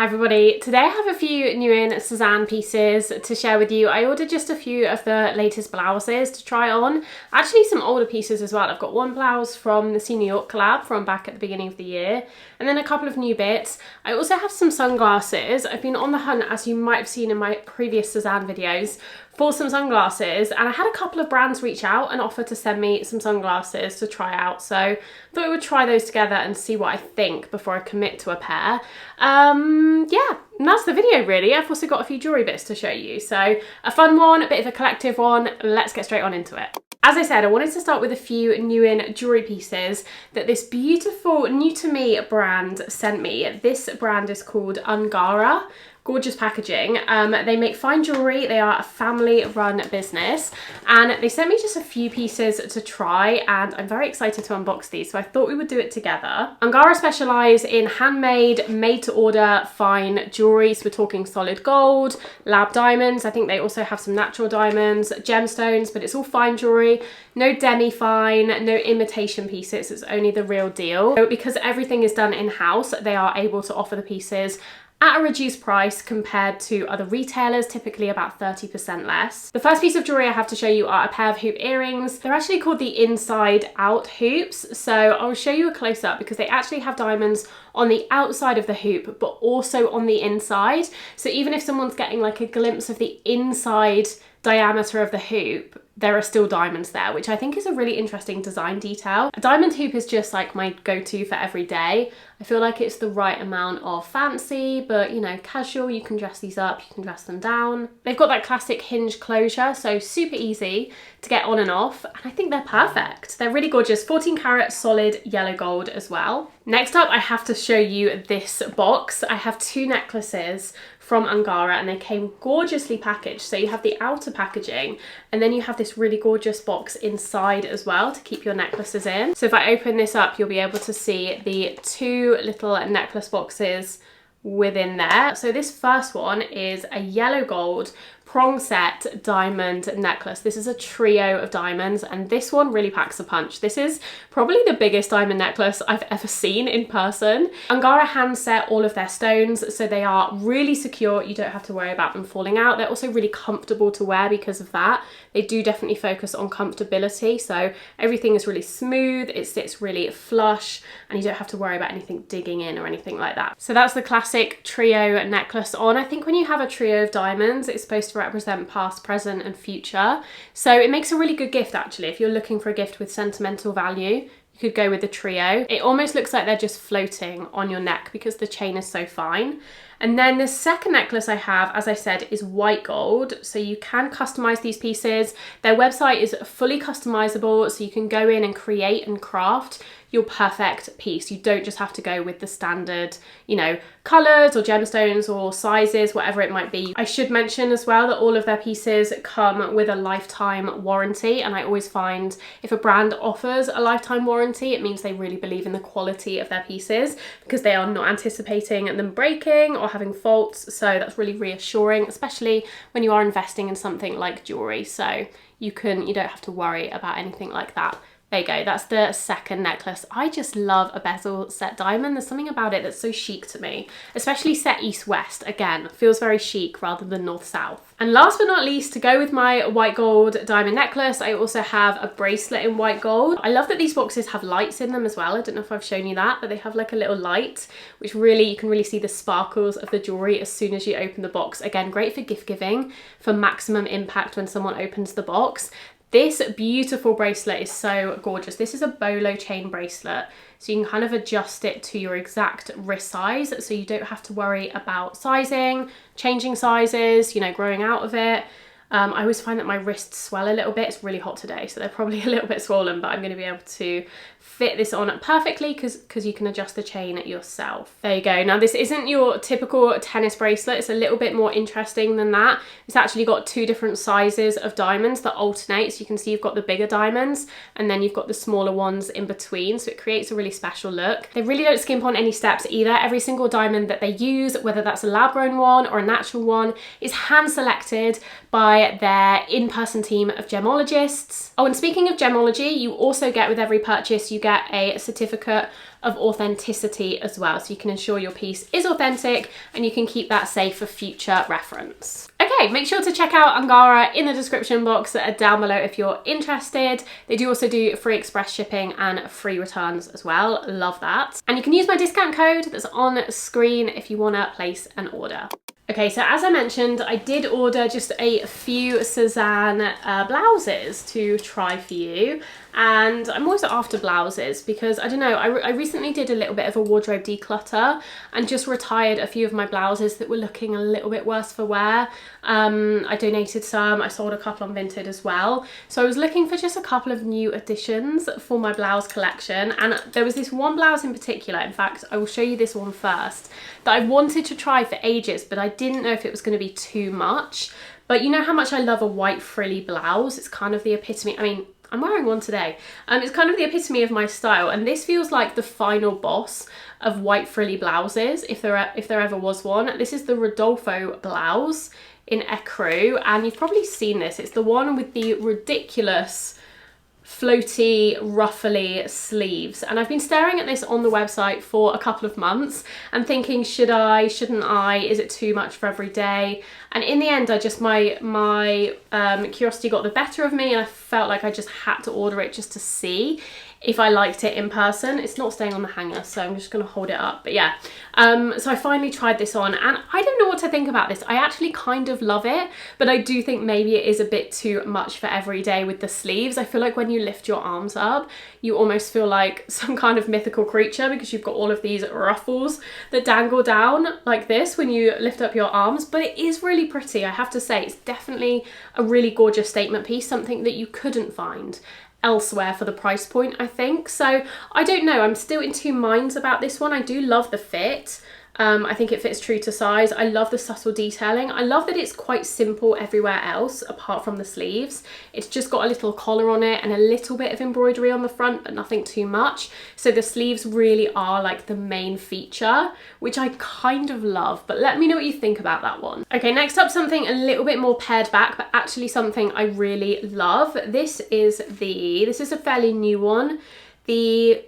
Hi everybody, today I have a few new in Sézane pieces to share with you. I ordered just a few of the latest blouses to try on. Actually some older pieces as well. I've got one blouse from the See New York collab from back at the beginning of the year, and then a couple of new bits. I also have some sunglasses. I've been on the hunt, as you might have seen in my previous Sézane videos, for some sunglasses, and I had a couple of brands reach out and offer to send me some sunglasses to try out, so I thought I would try those together and see what I think before I commit to a pair. Yeah, and that's the video really. I've also got a few jewellery bits to show you, so a fun one, a bit of a collective one. Let's get straight on into it. As I said, I wanted to start with a few new in jewellery pieces that this beautiful new to me brand sent me. This brand is called Angara. Gorgeous packaging. They make fine jewellery. They are a family run business, and they sent me just a few pieces to try, and I'm very excited to unbox these, so I thought we would do it together. Angara specialise in handmade, made to order fine jewellery, so we're talking solid gold, lab diamonds. I think they also have some natural diamonds, gemstones, but it's all fine jewellery. No demi-fine, no imitation pieces, it's only the real deal. So because everything is done in-house, they are able to offer the pieces at a reduced price compared to other retailers, typically about 30% less. The first piece of jewellery I have to show you are a pair of hoop earrings. They're actually called the inside out hoops. So I'll show you a close up because they actually have diamonds on the outside of the hoop, but also on the inside. So even if someone's getting like a glimpse of the inside diameter of the hoop, there are still diamonds there, which I think is a really interesting design detail. A diamond hoop is just like my go-to for every day. I feel like it's the right amount of fancy, but you know, casual. You can dress these up, you can dress them down. They've got that classic hinge closure, so super easy to get on and off, and I think they're perfect. They're really gorgeous. 14 karat solid yellow gold as well. Next up, I have to show you this box. I have two necklaces from Angara, and they came gorgeously packaged. So you have the outer packaging, and then you have this really gorgeous box inside as well to keep your necklaces in. So if I open this up, you'll be able to see the two little necklace boxes within there. So this first one is a yellow gold prong set diamond necklace. This is a trio of diamonds, and this one really packs a punch. This is probably the biggest diamond necklace I've ever seen in person. Angara hand set all of their stones, so they are really secure. You don't have to worry about them falling out. They're also really comfortable to wear because of that. They do definitely focus on comfortability, so everything is really smooth, it sits really flush, and you don't have to worry about anything digging in or anything like that. So that's the classic trio necklace on. I think when you have a trio of diamonds, it's supposed to represent past, present and future, so it makes a really good gift actually. If you're looking for a gift with sentimental value, you could go with the trio. It almost looks like they're just floating on your neck because the chain is so fine. And then the second necklace I have, as I said, is white gold. So you can customize these pieces. Their website is fully customizable, so you can go in and create and craft your perfect piece. You don't just have to go with the standard, you know, colors or gemstones or sizes, whatever it might be. I should mention as well that all of their pieces come with a lifetime warranty, and I always find if a brand offers a lifetime warranty, it means they really believe in the quality of their pieces because they are not anticipating them breaking or having faults. So that's really reassuring, especially when you are investing in something like jewelry. So you don't have to worry about anything like that. There you go, that's the second necklace. I just love a bezel set diamond. There's something about it that's so chic to me, especially set east-west. Again, feels very chic rather than north-south. And last but not least, to go with my white gold diamond necklace, I also have a bracelet in white gold. I love that these boxes have lights in them as well. I don't know if I've shown you that, but they have like a little light, which really, you can really see the sparkles of the jewelry as soon as you open the box. Again, great for gift giving, for maximum impact when someone opens the box. This beautiful bracelet is so gorgeous. This is a bolo chain bracelet, so you can kind of adjust it to your exact wrist size, so you don't have to worry about sizing, changing sizes, you know, growing out of it. I always find that my wrists swell a little bit. It's really hot today, so they're probably a little bit swollen, but I'm going to be able to fit this on perfectly because you can adjust the chain yourself. There you go. Now this isn't your typical tennis bracelet. It's a little bit more interesting than that. It's actually got two different sizes of diamonds that alternate. So you can see you've got the bigger diamonds and then you've got the smaller ones in between. So it creates a really special look. They really don't skimp on any steps either. Every single diamond that they use, whether that's a lab grown one or a natural one, is hand selected by their in-person team of gemologists. Oh, and speaking of gemology, you also get with every purchase, you get a certificate of authenticity as well. So you can ensure your piece is authentic and you can keep that safe for future reference. Okay, make sure to check out Angara in the description box down below if you're interested. They do also do free express shipping and free returns as well. Love that. And you can use my discount code that's on screen if you want to place an order. Okay, so as I mentioned, I did order just a few Sézane blouses to try for you. And I'm always after blouses because, I don't know, I recently did a little bit of a wardrobe declutter and just retired a few of my blouses that were looking a little bit worse for wear. I donated some, I sold a couple on Vinted as well. So I was looking for just a couple of new additions for my blouse collection. And there was this one blouse in particular, in fact, I will show you this one first, that I wanted to try for ages, but I didn't know if it was going to be too much. But you know how much I love a white frilly blouse? It's kind of the epitome, I mean, I'm wearing one today. It's kind of the epitome of my style, and this feels like the final boss of white frilly blouses, if there ever was one. This is the Rodolfo blouse in ecru, and you've probably seen this. It's the one with the ridiculous floaty, ruffly sleeves, and I've been staring at this on the website for a couple of months and thinking, should I, shouldn't I, is it too much for every day? And in the end, I just, my curiosity got the better of me, and I felt like I just had to order it just to see if I liked it in person. It's not staying on the hanger, so I'm just gonna hold it up. But yeah, so I finally tried this on, and I don't know what to think about this. I actually kind of love it, but I do think maybe it is a bit too much for every day with the sleeves. I feel like when you lift your arms up, you almost feel like some kind of mythical creature because you've got all of these ruffles that dangle down like this when you lift up your arms. But it is really pretty, I have to say. It's definitely a really gorgeous statement piece, something that you couldn't find elsewhere for the price point, I think. So I don't know, I'm still in two minds about this one. I do love the fit. I think it fits true to size. I love the subtle detailing. I love that it's quite simple everywhere else apart from the sleeves. It's just got a little collar on it and a little bit of embroidery on the front, but nothing too much. So the sleeves really are like the main feature, which I kind of love, but let me know what you think about that one. Okay, next up, something a little bit more pared back, but actually something I really love. This is a fairly new one. The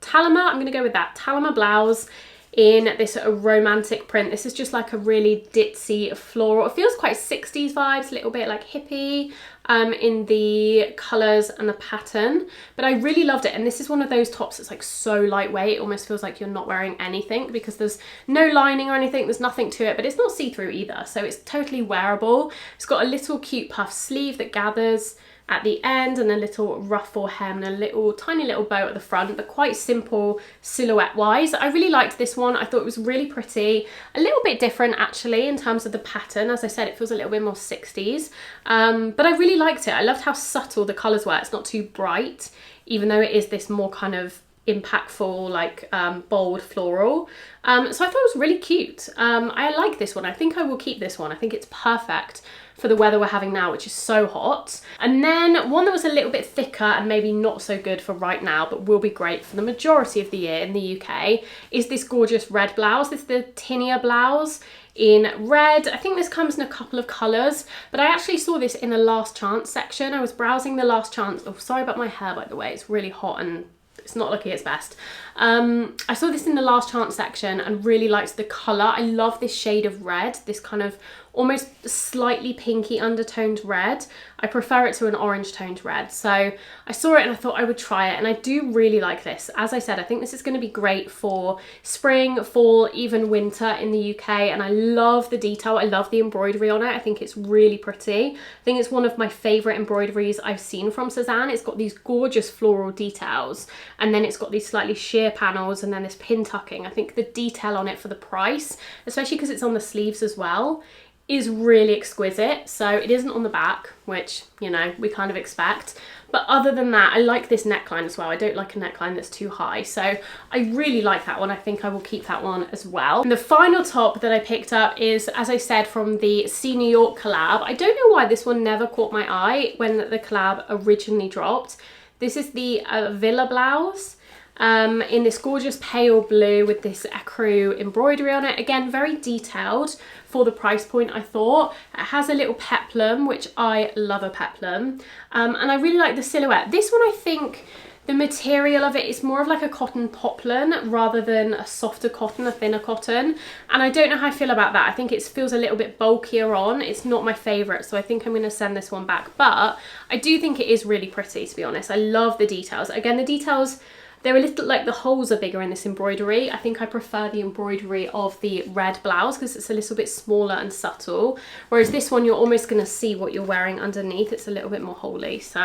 Talama, I'm gonna go with that. Talama blouse in this romantic print. This is just like a really ditzy floral. It feels quite 60s vibes, a little bit like hippie in the colours and the pattern. But I really loved it, and this is one of those tops that's like so lightweight, it almost feels like you're not wearing anything because there's no lining or anything, there's nothing to it, but it's not see-through either, so it's totally wearable. It's got a little cute puff sleeve that gathers at the end and a little ruffle hem and a little tiny little bow at the front, but quite simple silhouette wise. I really liked this one. I thought it was really pretty, a little bit different actually in terms of the pattern. As I said, it feels a little bit more 60s, but I really liked it. I loved how subtle the colours were. It's not too bright, even though it is this more kind of impactful, like bold floral. So I thought it was really cute. I like this one. I think I will keep this one. I think it's perfect for the weather we're having now, which is so hot. And then one that was a little bit thicker and maybe not so good for right now, but will be great for the majority of the year in the UK, is this gorgeous red blouse. This is the Tinea blouse in red. I think this comes in a couple of colours, but I actually saw this in the Last Chance section. I was browsing the Last Chance. Oh, sorry about my hair, by the way. It's really hot and it's not looking its best. I saw this in the Last Chance section and really liked the colour. I love this shade of red, this kind of almost slightly pinky undertoned red. I prefer it to an orange toned red. So I saw it and I thought I would try it, and I do really like this. As I said, I think this is going to be great for spring, fall, even winter in the UK, and I love the detail. I love the embroidery on it. I think it's really pretty. I think it's one of my favourite embroideries I've seen from Sézane. It's got these gorgeous floral details, and then it's got these slightly sheer panels and then this pin tucking. I think the detail on it for the price, especially because it's on the sleeves as well, is really exquisite. So it isn't on the back, which, you know, we kind of expect. But other than that, I like this neckline as well. I don't like a neckline that's too high. So I really like that one. I think I will keep that one as well. And the final top that I picked up is, as I said, from the See New York collab. I don't know why this one never caught my eye when the collab originally dropped. This is the Villa blouse. in this gorgeous pale blue with this ecru embroidery on it. Again, very detailed for the price point, I thought. It has a little peplum, which I love a peplum. And I really like the silhouette. This one, I think the material of it is more of like a cotton poplin rather than a softer cotton, a thinner cotton. And I don't know how I feel about that. I think it feels a little bit bulkier on. It's not my favourite, so I think I'm going to send this one back. But I do think it is really pretty, to be honest. I love the details. Again, the details, they're a little, like the holes are bigger in this embroidery. I think I prefer the embroidery of the red blouse because it's a little bit smaller and subtle. Whereas this one, you're almost going to see what you're wearing underneath. It's a little bit more holey. So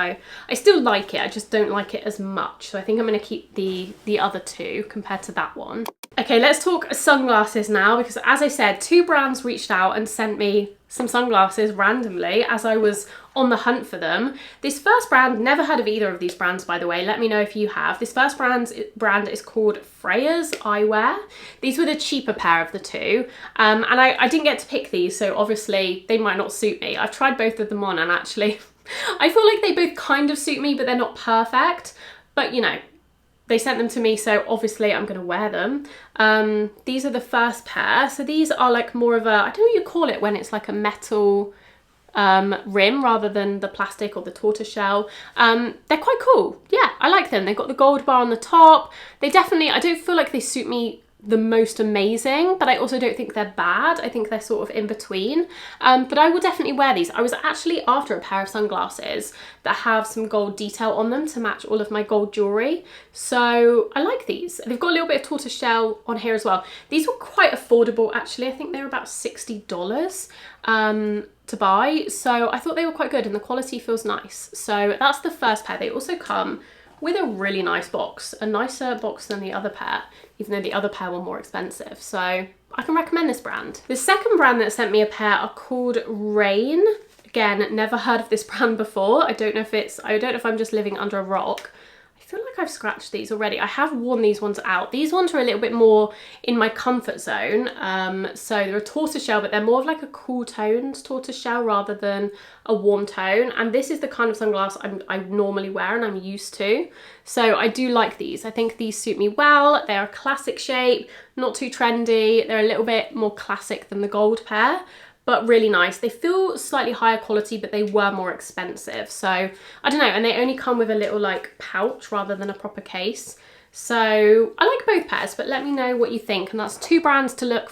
I still like it. I just don't like it as much. So I think I'm going to keep the other two compared to that one. Okay, let's talk sunglasses now, because as I said, 2 brands reached out and sent me some sunglasses randomly as I was on the hunt for them. This first brand, never heard of either of these brands, by the way. Let me know if you have. This first brand is called Freya's Eyewear. These were the cheaper pair of the two. And I didn't get to pick these, so obviously they might not suit me. I've tried both of them on and actually I feel like they both kind of suit me, but they're not perfect. But you know, they sent them to me, so obviously I'm going to wear them. These are the first pair. So these are like more of a, I don't know what you call it when it's like a metal rim rather than the plastic or the tortoiseshell. They're quite cool. Yeah, I like them. They've got the gold bar on the top. They definitely, I don't feel like they suit me the most amazing, but I also don't think they're bad. I think they're sort of in between. But I will definitely wear these. I was actually after a pair of sunglasses that have some gold detail on them to match all of my gold jewellery. So I like these. They've got a little bit of tortoiseshell on here as well. These were quite affordable actually. I think they were about $60 to buy. So I thought they were quite good and the quality feels nice. So that's the first pair. They also come with a really nice box, a nicer box than the other pair, even though the other pair were more expensive. So I can recommend this brand. The second brand that sent me a pair are called Rain. Again, never heard of this brand before. I don't know if I'm just living under a rock. I feel like I've scratched these already. I have worn these ones out. These ones are a little bit more in my comfort zone. So they're a tortoiseshell, but they're more of like a cool toned tortoiseshell rather than a warm tone. And this is the kind of sunglass I normally wear and I'm used to. So I do like these. I think these suit me well. They're a classic shape, not too trendy. They're a little bit more classic than the gold pair, but really nice. They feel slightly higher quality, but they were more expensive. So I don't know, and they only come with a little like pouch rather than a proper case. So I like both pairs, but let me know what you think. And that's 2 brands to look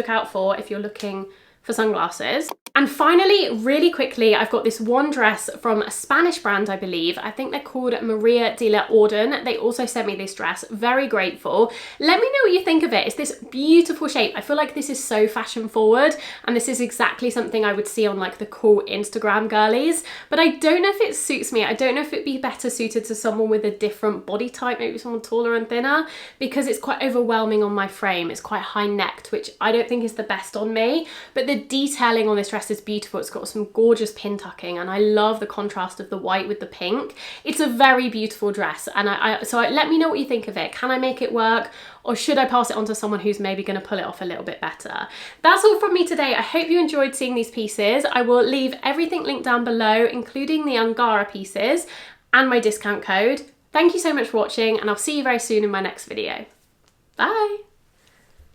out for if you're looking for sunglasses. And finally, really quickly, I've got this one dress from a Spanish brand, I believe. I think they're called Maria de la Orden. They also sent me this dress. Very grateful. Let me know what you think of it. It's this beautiful shape. I feel like this is so fashion forward, and this is exactly something I would see on like the cool Instagram girlies. But I don't know if it suits me. I don't know if it'd be better suited to someone with a different body type, maybe someone taller and thinner, because it's quite overwhelming on my frame. It's quite high necked, which I don't think is the best on me. But the detailing on this dress is beautiful. It's got some gorgeous pin tucking and I love the contrast of the white with the pink. It's a very beautiful dress, and let me know what you think of it. Can I make it work, or should I pass it on to someone who's maybe going to pull it off a little bit better? That's all from me today. I hope you enjoyed seeing these pieces. I will leave everything linked down below, including the Angara pieces and my discount code. Thank you so much for watching, and I'll see you very soon in my next video. Bye!